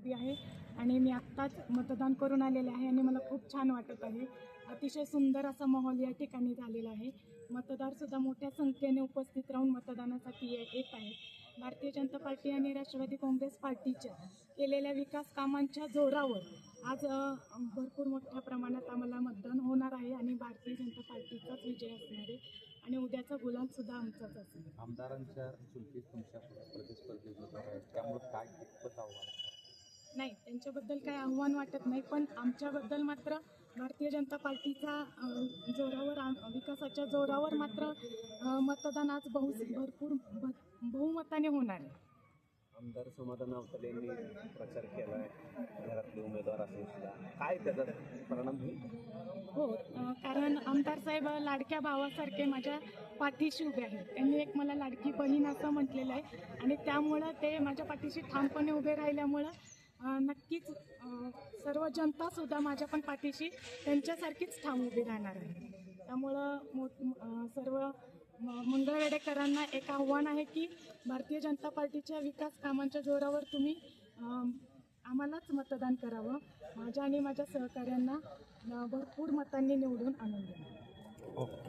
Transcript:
Party आहे आणि मी आत्ताच मतदान करून आलेले आहे आणि मला खूप छान वाटत आहे. अतिशय सुंदर असा माहोल या ठिकाणी झालेला आहे. मतदारसुद्धा मोठ्या संख्येने उपस्थित राहून मतदानासाठी येत आहेत. भारतीय जनता पार्टी आणि राष्ट्रवादी काँग्रेस पार्टीच्या केलेल्या विकास कामांच्या जोरावर आज भरपूर मोठ्या प्रमाणात आम्हाला मतदान होणार आहे आणि भारतीय जनता पार्टीचाच विजय असणार आहे आणि उद्याचा गुलालसुद्धा आमचाच असेल. आमदारांच्या चुलतीत तुमच्या प्रतिस्पर्धी त्यामुळे काय कितपत आव्हान? नाही, त्यांच्याबद्दल काही आव्हान वाटत नाही, पण आमच्याबद्दल मात्र भारतीय जनता पार्टीचा जोरावर विकासाच्या जोरावर मात्र मतदान आज भरपूर बहुमताने होणार आहे. आमदार समाधान अवतले यांनी प्रचार केला आहे, घरातले उमेदवार असेल सुद्धा, काय त्याचा परिणाम होईल? हो, कारण आमदार साहेब लाडक्या भावासारखे माझ्या पाठीशी उभे आहेत. त्यांनी एक मला लाडकी बहीण असं म्हटलेलं आहे आणि त्यामुळं ते माझ्या पाठीशी ठामपणे उभे राहिल्यामुळं नक्कीच सर्व जनतासुद्धा माझ्या पण पाठीशी त्यांच्यासारखीच ठाम उभी राहणार आहे. त्यामुळं सर्व मंगळवेढेकरांना एक आव्हान आहे की भारतीय जनता पार्टीच्या विकास कामांच्या जोरावर तुम्ही आम्हालाच मतदान करावं, माझ्या आणि माझ्या सहकाऱ्यांना भरपूर मतांनी निवडून आणून द्यावं.